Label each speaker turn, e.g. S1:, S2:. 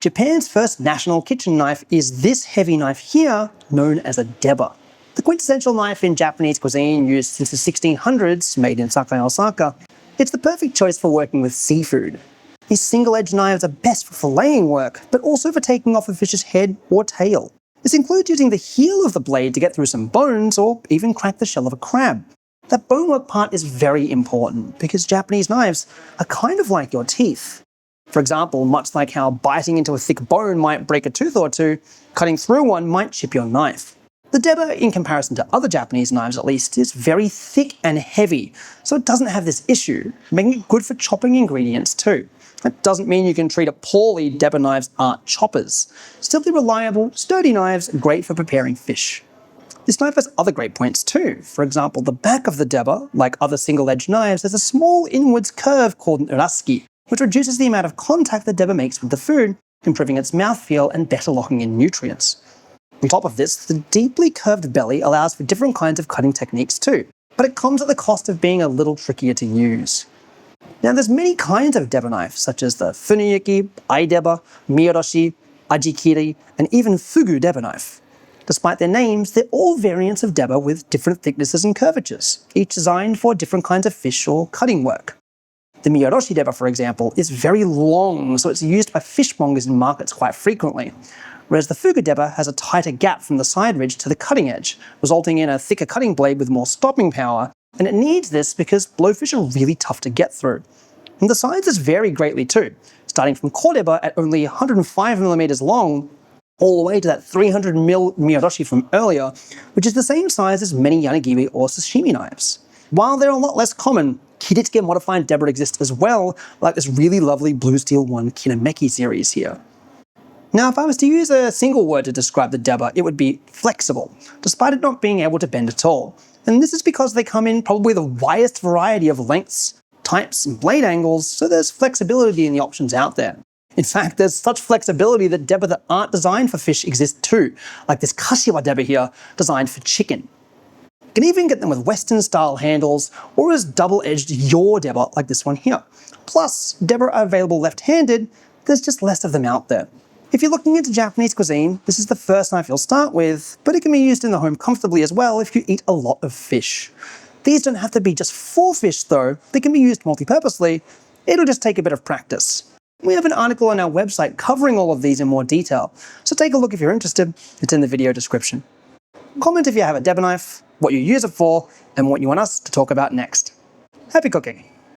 S1: Japan's first national kitchen knife is this heavy knife here, known as a Deba. The quintessential knife in Japanese cuisine used since the 1600s, made in Sakai, Osaka, it's the perfect choice for working with seafood. These single-edged knives are best for filleting work, but also for taking off a fish's head or tail. This includes using the heel of the blade to get through some bones or even crack the shell of a crab. That bonework part is very important because Japanese knives are kind of like your teeth. For example, much like how biting into a thick bone might break a tooth or two, cutting through one might chip your knife. The Deba, in comparison to other Japanese knives at least, is very thick and heavy, so it doesn't have this issue, making it good for chopping ingredients too. That doesn't mean you can treat it poorly. Deba knives aren't choppers. Simply reliable, sturdy knives, great for preparing fish. This knife has other great points too. For example, the back of the Deba, like other single-edged knives, has a small inwards curve called an uraski, which reduces the amount of contact the Deba makes with the food, improving its mouthfeel and better locking in nutrients. On top of this, the deeply curved belly allows for different kinds of cutting techniques too, but it comes at the cost of being a little trickier to use. Now there's many kinds of Deba knives, such as the funuyuki, ai-deba, miyodoshi, ajikiri, and even fugu Deba knife. Despite their names, they're all variants of Deba with different thicknesses and curvatures, each designed for different kinds of fish or cutting work. The miyodoshi Deba, for example, is very long, so it's used by fishmongers in markets quite frequently, whereas the fugu Deba has a tighter gap from the side ridge to the cutting edge, resulting in a thicker cutting blade with more stopping power, and it needs this because blowfish are really tough to get through. And the sizes vary greatly too, starting from core Deba at only 105mm long, all the way to that 300mm miyodoshi from earlier, which is the same size as many yanagiri or sashimi knives. While they're a lot less common, Kiritsuke modified Deba exist as well, like this really lovely Blue Steel 1 Kinameki series here. Now, if I was to use a single word to describe the Deba, it would be flexible, despite it not being able to bend at all. And this is because they come in probably the widest variety of lengths, types, and blade angles, so there's flexibility in the options out there. In fact, there's such flexibility that Deba that aren't designed for fish exist too, like this Kashiwa Deba here, designed for chicken. You can even get them with Western-style handles, or as double-edged yaw Deba like this one here. Plus, Deba are available left-handed, there's just less of them out there. If you're looking into Japanese cuisine, this is the first knife you'll start with, but it can be used in the home comfortably as well if you eat a lot of fish. These don't have to be just for fish though, they can be used multi-purposely. It'll just take a bit of practice. We have an article on our website covering all of these in more detail, so take a look if you're interested, it's in the video description. Comment if you have a Deba knife, what you use it for, and what you want us to talk about next. Happy cooking!